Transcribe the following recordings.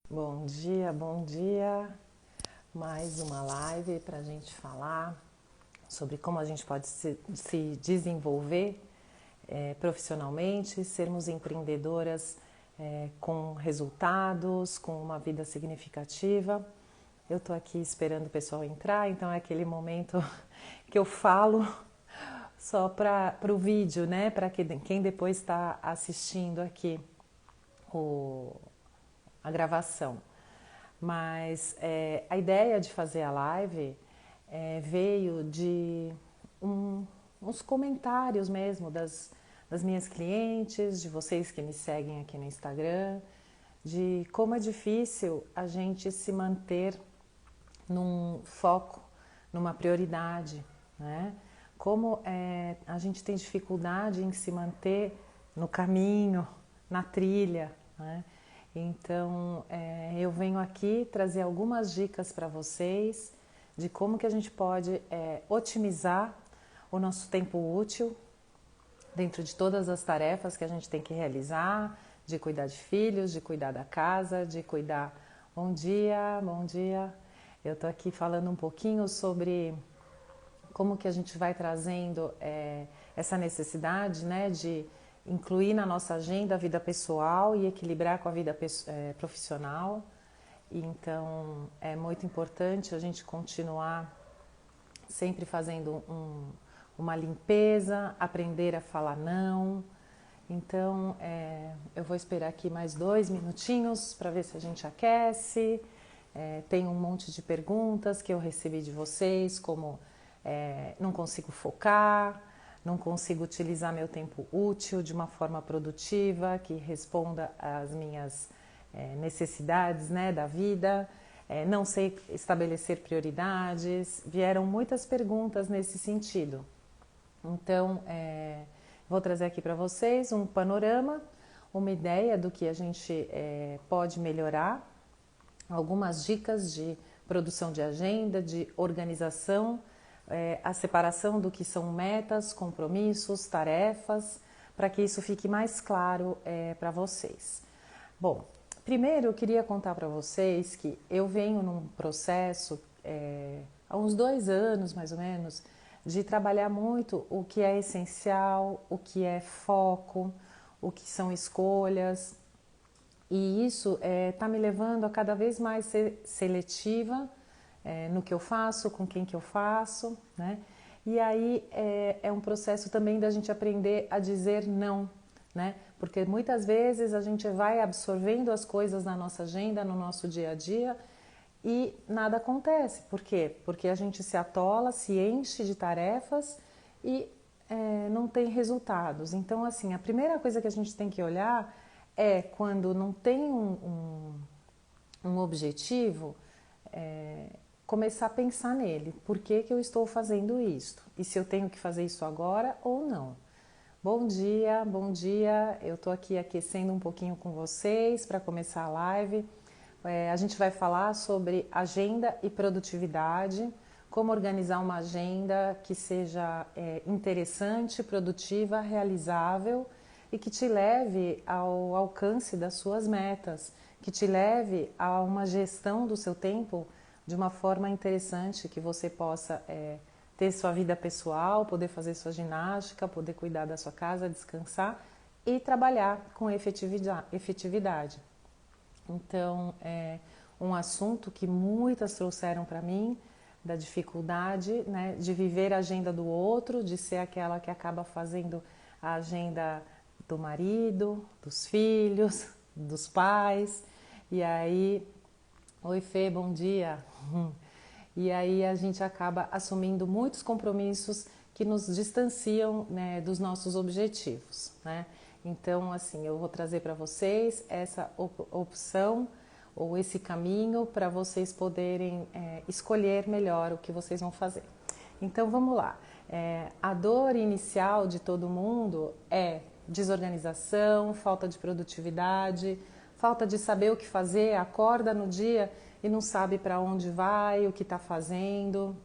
Bom dia, bom dia. Mais uma live para a gente falar sobre como a gente pode se desenvolver profissionalmente, sermos empreendedoras com resultados, com uma vida significativa. Eu estou aqui esperando o pessoal entrar, então é aquele momento que eu falo só para o vídeo, né? Para quem depois está assistindo aqui a gravação. Mas a ideia de fazer a live veio de uns comentários mesmo das minhas clientes, de vocês que me seguem aqui no Instagram, de como é difícil a gente se manter num foco, numa prioridade, né? Como a gente tem dificuldade em se manter no caminho, na trilha, né? Então, eu venho aqui trazer algumas dicas para vocês de como que a gente pode otimizar o nosso tempo útil dentro de todas as tarefas que a gente tem que realizar, de cuidar de filhos, de cuidar da casa, de cuidar... Bom dia, bom dia. Eu tô aqui falando um pouquinho sobre como que a gente vai trazendo essa necessidade, né, de incluir na nossa agenda a vida pessoal e equilibrar com a vida profissional. Então, é muito importante a gente continuar sempre fazendo uma limpeza, aprender a falar não. Então, eu vou esperar aqui mais 2 minutinhos para ver se a gente aquece. Tem um monte de perguntas que eu recebi de vocês, como não consigo focar, não consigo utilizar meu tempo útil de uma forma produtiva, que responda às minhas necessidades, né, da vida, não sei estabelecer prioridades. Vieram muitas perguntas nesse sentido. Então, vou trazer aqui para vocês um panorama, uma ideia do que a gente pode melhorar, algumas dicas de produção de agenda, de organização, a separação do que são metas, compromissos, tarefas, para que isso fique mais claro para vocês. Bom, primeiro eu queria contar para vocês que eu venho num processo há uns 2 anos mais ou menos, de trabalhar muito o que é essencial, o que é foco, o que são escolhas. E isso está me levando a cada vez mais ser seletiva no que eu faço, com quem que eu faço, né? E aí é um processo também da gente aprender a dizer não, né? Porque muitas vezes a gente vai absorvendo as coisas na nossa agenda, no nosso dia a dia, e nada acontece. Por quê? Porque a gente se atola, se enche de tarefas e não tem resultados. Então, assim, a primeira coisa que a gente tem que olhar é quando não tem um objetivo, começar a pensar nele. Por que que eu estou fazendo isso? E se eu tenho que fazer isso agora ou não? Bom dia, bom dia. Eu estou aqui aquecendo um pouquinho com vocês para começar a live. A gente vai falar sobre agenda e produtividade, como organizar uma agenda que seja interessante, produtiva, realizável e que te leve ao alcance das suas metas, que te leve a uma gestão do seu tempo de uma forma interessante, que você possa ter sua vida pessoal, poder fazer sua ginástica, poder cuidar da sua casa, descansar e trabalhar com efetividade. Então, é um assunto que muitas trouxeram para mim, da dificuldade, né, de viver a agenda do outro, de ser aquela que acaba fazendo a agenda do marido, dos filhos, dos pais. E aí, oi Fê, bom dia. E aí a gente acaba assumindo muitos compromissos que nos distanciam, né, dos nossos objetivos, né? Então, assim, eu vou trazer para vocês essa opção ou esse caminho para vocês poderem escolher melhor o que vocês vão fazer. Então, vamos lá. A dor inicial de todo mundo é desorganização, falta de produtividade, falta de saber o que fazer, acorda no dia e não sabe para onde vai, o que está fazendo,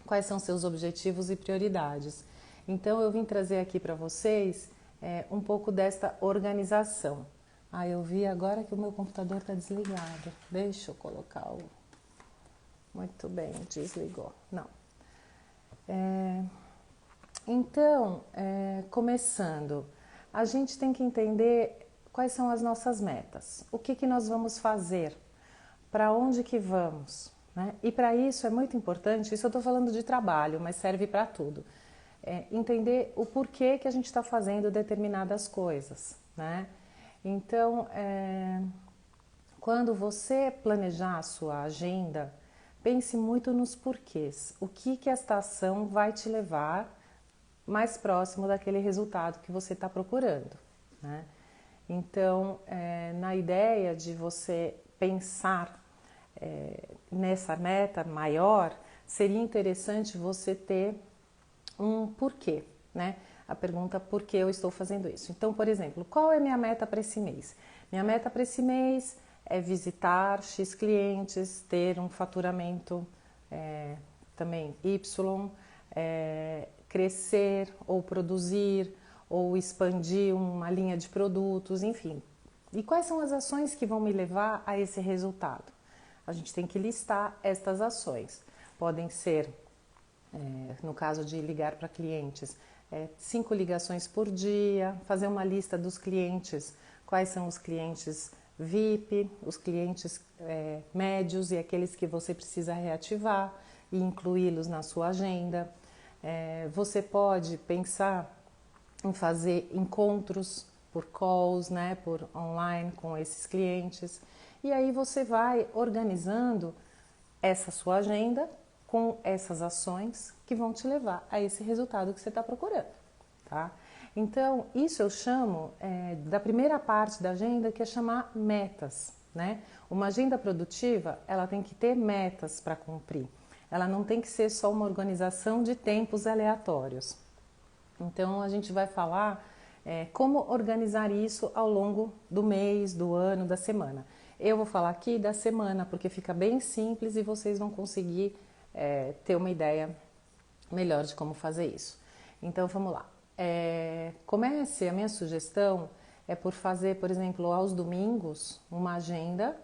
quais são seus objetivos e prioridades. Então eu vim trazer aqui para vocês um pouco desta organização, Ah, eu vi agora que o meu computador está desligado. Deixa eu colocar o... Muito bem, desligou. Não. Então, começando, a gente tem que entender quais são as nossas metas. O que nós vamos fazer? Para onde que vamos? Né? E para isso é muito importante, isso eu estou falando de trabalho, mas serve para tudo. Entender o porquê que a gente está fazendo determinadas coisas. Né? Então, quando você planejar a sua agenda, pense muito nos porquês. O que esta ação vai te levar mais próximo daquele resultado que você está procurando. Né? Então, na ideia de você pensar nessa meta maior, seria interessante você ter um porquê, né? A pergunta por que eu estou fazendo isso. Então, por exemplo, qual é a minha meta para esse mês? Minha meta para esse mês é visitar X clientes, ter um faturamento também Y, crescer ou produzir ou expandir uma linha de produtos, enfim. E quais são as ações que vão me levar a esse resultado? A gente tem que listar estas ações. Podem ser, no caso de ligar para clientes, 5 ligações por dia, fazer uma lista dos clientes, quais são os clientes VIP, os clientes médios e aqueles que você precisa reativar e incluí-los na sua agenda. Você pode pensar em fazer encontros por calls, né, por online com esses clientes. E aí você vai organizando essa sua agenda com essas ações que vão te levar a esse resultado que você está procurando, tá? Então, isso eu chamo da primeira parte da agenda, que é chamar metas, né? Uma agenda produtiva, ela tem que ter metas para cumprir. Ela não tem que ser só uma organização de tempos aleatórios. Então, a gente vai falar como organizar isso ao longo do mês, do ano, da semana. Eu vou falar aqui da semana, porque fica bem simples e vocês vão conseguir ter uma ideia melhor de como fazer isso. Então, vamos lá. Comece, a minha sugestão é por fazer, por exemplo, aos domingos, uma agenda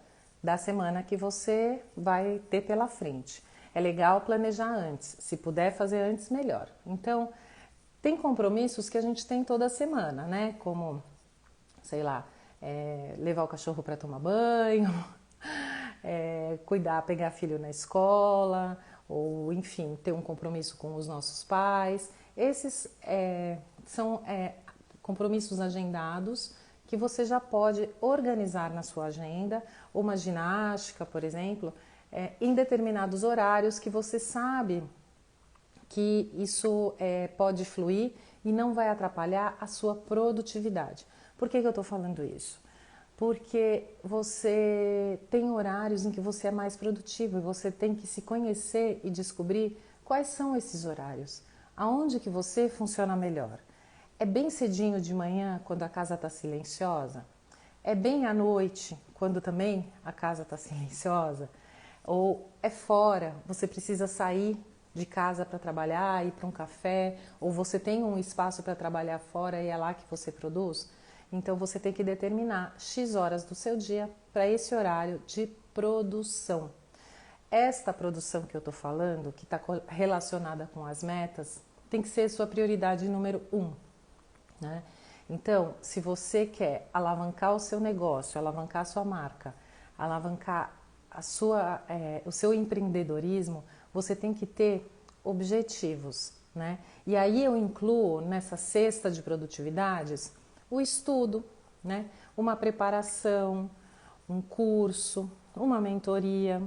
da semana que você vai ter pela frente. É legal planejar antes, se puder fazer antes, melhor. Então, tem compromissos que a gente tem toda semana, né? Como, sei lá, levar o cachorro para tomar banho, cuidar, pegar filho na escola, ou enfim, ter um compromisso com os nossos pais. Esses são compromissos agendados que você já pode organizar na sua agenda, ou uma ginástica, por exemplo, em determinados horários que você sabe que isso pode fluir e não vai atrapalhar a sua produtividade. Por que eu estou falando isso? Porque você tem horários em que você é mais produtivo e você tem que se conhecer e descobrir quais são esses horários, aonde que você funciona melhor. É bem cedinho de manhã, quando a casa está silenciosa? É bem à noite, quando também a casa está silenciosa? Ou é fora, você precisa sair de casa para trabalhar, ir para um café, ou você tem um espaço para trabalhar fora e é lá que você produz? Então você tem que determinar X horas do seu dia para esse horário de produção. Esta produção que eu estou falando, que está relacionada com as metas, tem que ser sua prioridade número 1. Né? Então, se você quer alavancar o seu negócio, alavancar a sua marca, alavancar o seu empreendedorismo, você tem que ter objetivos. Né? E aí eu incluo nessa cesta de produtividades o estudo, né? Uma preparação, um curso, uma mentoria.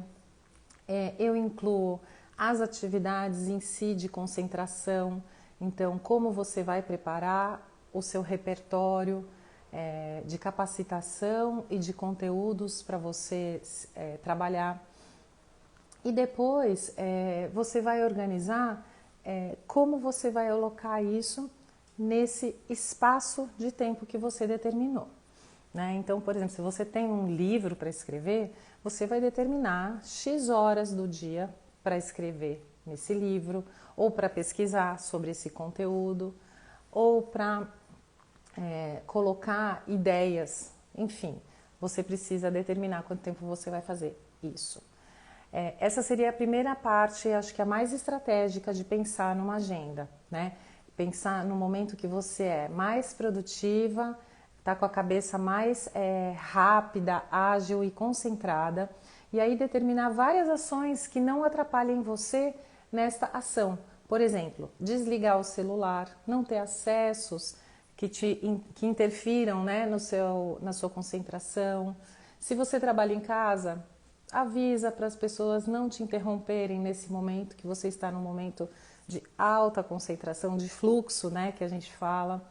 Eu incluo as atividades em si de concentração. Então, como você vai preparar o seu repertório de capacitação e de conteúdos para você trabalhar. E depois você vai organizar como você vai alocar isso nesse espaço de tempo que você determinou. Né? Então, por exemplo, se você tem um livro para escrever, você vai determinar X horas do dia para escrever nesse livro, ou para pesquisar sobre esse conteúdo, ou para colocar ideias enfim, você precisa determinar quanto tempo você vai fazer isso. Essa seria a primeira parte, acho que a mais estratégica de pensar numa agenda, né? Pensar no momento que você é mais produtiva, está com a cabeça mais rápida, ágil e concentrada, e aí determinar várias ações que não atrapalhem você nesta ação. Por exemplo, desligar o celular, não ter acessos que interfiram, né, na sua concentração. Se você trabalha em casa, avisa para as pessoas não te interromperem nesse momento, que você está num momento de alta concentração, de fluxo, né, que a gente fala.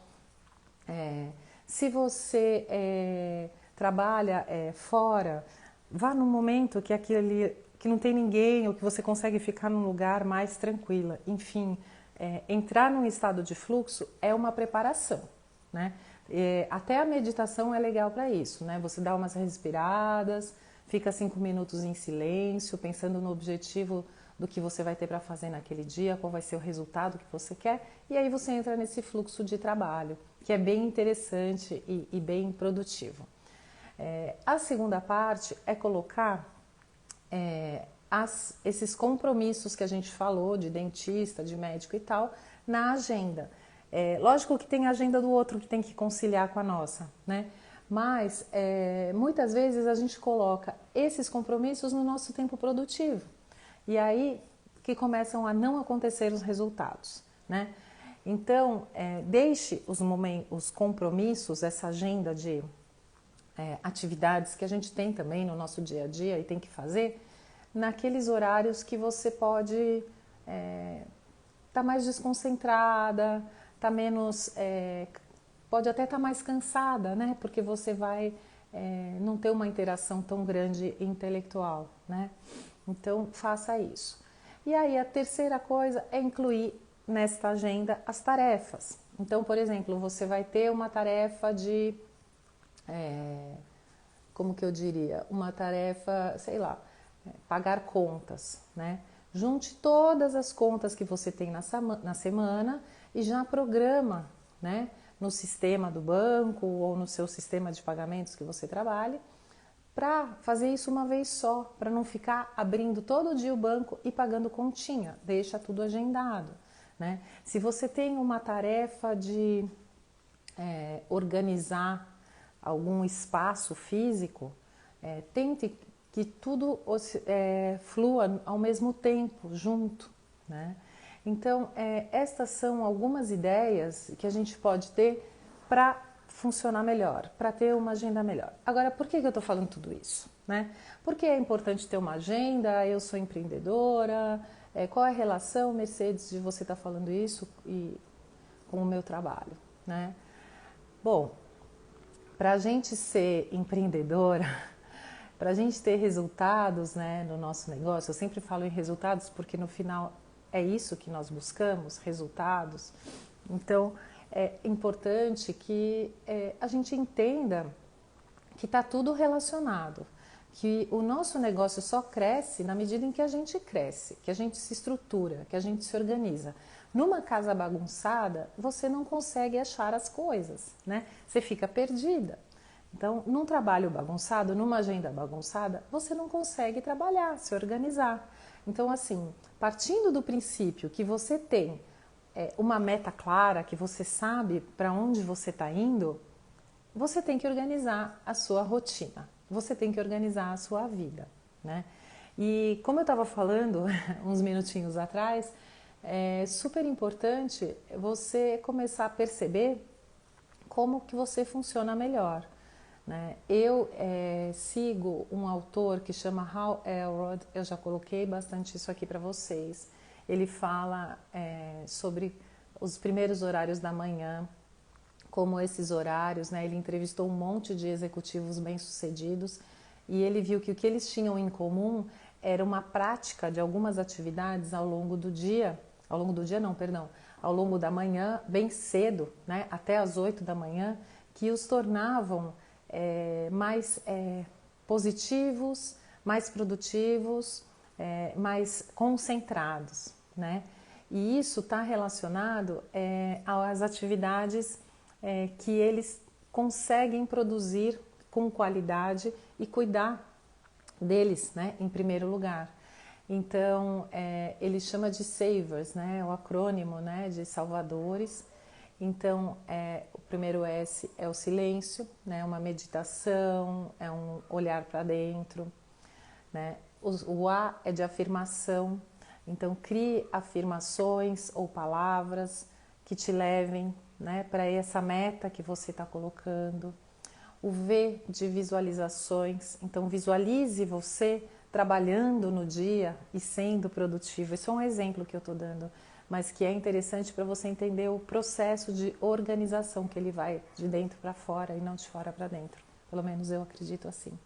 Se você trabalha fora, vá num momento que não tem ninguém ou que você consegue ficar num lugar mais tranquila. Enfim, entrar num estado de fluxo é uma preparação, né? Até a meditação é legal para isso, né? Você dá umas respiradas, fica 5 minutos em silêncio, pensando no objetivo do que você vai ter para fazer naquele dia, qual vai ser o resultado que você quer, e aí você entra nesse fluxo de trabalho, que é bem interessante e bem produtivo. A segunda parte é colocar esses compromissos que a gente falou, de dentista, de médico e tal, na agenda. Lógico que tem a agenda do outro que tem que conciliar com a nossa, né? Mas muitas vezes a gente coloca esses compromissos no nosso tempo produtivo. E aí que começam a não acontecer os resultados, né? Então, deixe os compromissos, essa agenda de atividades que a gente tem também no nosso dia a dia e tem que fazer, naqueles horários que você pode estar mais desconcentrada, tá menos, pode até estar mais cansada, né? Porque você vai não ter uma interação tão grande intelectual, né? Então, faça isso. E aí, a terceira coisa é incluir nesta agenda as tarefas. Então, por exemplo, você vai ter uma tarefa de, como que eu diria? Uma tarefa, sei lá, pagar contas, né? Junte todas as contas que você tem na semana e já programa, né? No sistema do banco ou no seu sistema de pagamentos que você trabalhe, para fazer isso uma vez só, para não ficar abrindo todo dia o banco e pagando continha, deixa tudo agendado, né? Se você tem uma tarefa de organizar algum espaço físico, tente que tudo flua ao mesmo tempo, junto, né? Então, estas são algumas ideias que a gente pode ter para funcionar melhor, para ter uma agenda melhor. Agora, por que eu estou falando tudo isso, né? Porque é importante ter uma agenda, eu sou empreendedora, qual é a relação, Mercedes, de você estar falando isso com o meu trabalho, né? Bom, para a gente ser empreendedora, para a gente ter resultados, né, no nosso negócio, eu sempre falo em resultados porque no final é isso que nós buscamos, resultados. Então, é importante que a gente entenda que está tudo relacionado, que o nosso negócio só cresce na medida em que a gente cresce, que a gente se estrutura, que a gente se organiza. Numa casa bagunçada, você não consegue achar as coisas, né? Você fica perdida. Então, num trabalho bagunçado, numa agenda bagunçada, você não consegue trabalhar, se organizar. Então, assim, partindo do princípio que você tem uma meta clara, que você sabe para onde você está indo, você tem que organizar a sua rotina, você tem que organizar a sua vida, né? E como eu estava falando uns minutinhos atrás, é super importante você começar a perceber como que você funciona melhor, né? Eu sigo um autor que chama Hal Elrod, eu já coloquei bastante isso aqui para vocês. Ele fala sobre os primeiros horários da manhã, como esses horários, né? Ele entrevistou um monte de executivos bem-sucedidos e ele viu que o que eles tinham em comum era uma prática de algumas atividades ao longo do dia, ao longo da manhã, bem cedo, né? Até às 8 da manhã, que os tornavam mais positivos, mais produtivos, mais concentrados, né? E isso está relacionado às atividades que eles conseguem produzir com qualidade e cuidar deles, né, em primeiro lugar. Então, ele chama de Savers, né, o acrônimo, né, de salvadores. Então, o primeiro S é o silêncio, né, uma meditação, é um olhar para dentro, né. O A é de afirmação, então crie afirmações ou palavras que te levem, né, para essa meta que você está colocando. O V de visualizações, então visualize você trabalhando no dia e sendo produtivo. Isso é um exemplo que eu estou dando, mas que é interessante para você entender o processo de organização, que ele vai de dentro para fora e não de fora para dentro. Pelo menos eu acredito assim.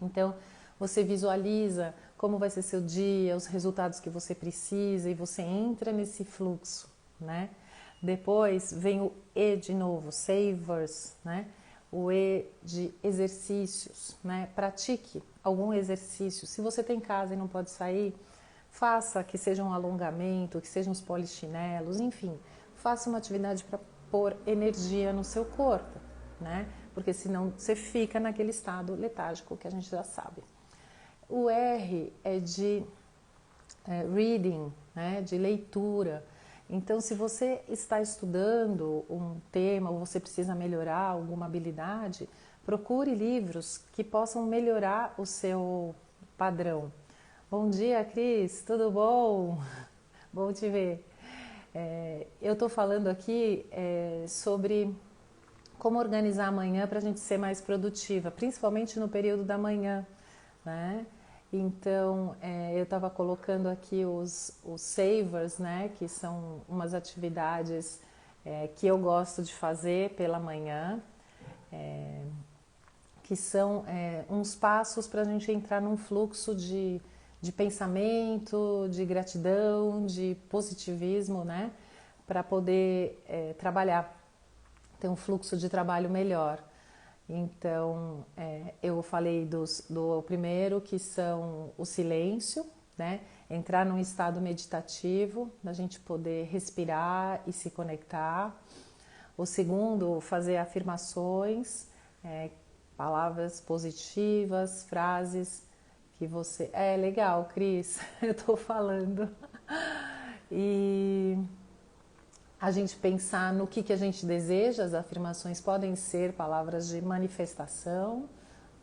Então, você visualiza como vai ser seu dia, os resultados que você precisa e você entra nesse fluxo, né? Depois vem o E de novo, Savers, né? O E de exercícios, né? Pratique algum exercício. Se você tem casa e não pode sair, faça, que seja um alongamento, que sejam os polichinelos, enfim, faça uma atividade para pôr energia no seu corpo, né? Porque senão você fica naquele estado letárgico que a gente já sabe. O R é de reading, né? De leitura. Então, se você está estudando um tema ou você precisa melhorar alguma habilidade, procure livros que possam melhorar o seu padrão. Bom dia, Cris, tudo bom? Bom te ver. Eu estou falando aqui sobre como organizar amanhã para a gente ser mais produtiva, principalmente no período da manhã, né? Então, eu estava colocando aqui os savers, né? Que são umas atividades que eu gosto de fazer pela manhã, que são uns passos para a gente entrar num fluxo de pensamento, de gratidão, de positivismo, né? Para poder trabalhar, ter um fluxo de trabalho melhor. Então, eu falei do primeiro, que são o silêncio, né? Entrar num estado meditativo, da gente poder respirar e se conectar. O segundo, fazer afirmações, palavras positivas, frases que você... legal, Cris, eu tô falando. E a gente pensar no que a gente deseja, as afirmações podem ser palavras de manifestação,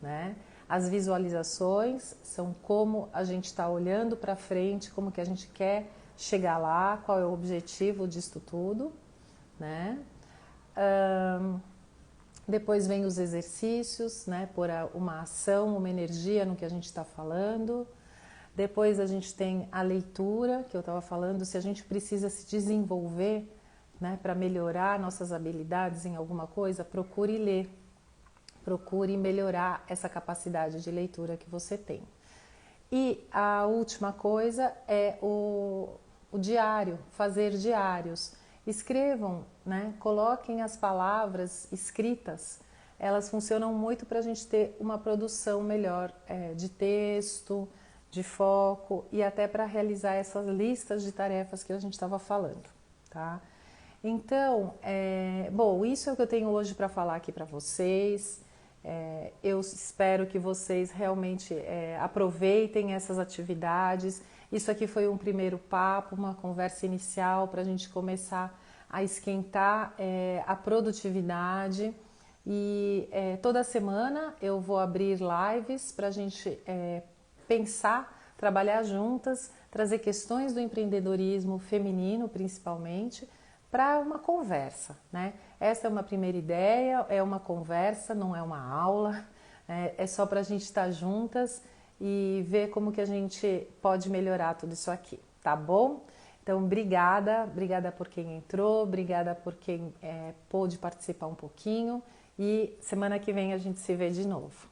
né? As visualizações são como a gente está olhando para frente, como que a gente quer chegar lá, qual é o objetivo disso tudo, né? Depois vem os exercícios, né? Por uma ação, uma energia no que a gente está falando. Depois a gente tem a leitura, que eu estava falando, se a gente precisa se desenvolver, né, para melhorar nossas habilidades em alguma coisa, procure ler, procure melhorar essa capacidade de leitura que você tem. E a última coisa é o diário, fazer diários. Escrevam, né, coloquem as palavras escritas, elas funcionam muito para a gente ter uma produção melhor de texto, de foco e até para realizar essas listas de tarefas que a gente estava falando, tá? Então, bom, isso é o que eu tenho hoje para falar aqui para vocês. Eu espero que vocês realmente aproveitem essas atividades. Isso aqui foi um primeiro papo, uma conversa inicial para a gente começar a esquentar a produtividade. E toda semana eu vou abrir lives para a gente pensar, trabalhar juntas, trazer questões do empreendedorismo feminino, principalmente, para uma conversa, né? Essa é uma primeira ideia, é uma conversa, não é uma aula, é só para a gente estar juntas e ver como que a gente pode melhorar tudo isso aqui, tá bom? Então, obrigada por quem entrou, obrigada por quem pôde participar um pouquinho e semana que vem a gente se vê de novo.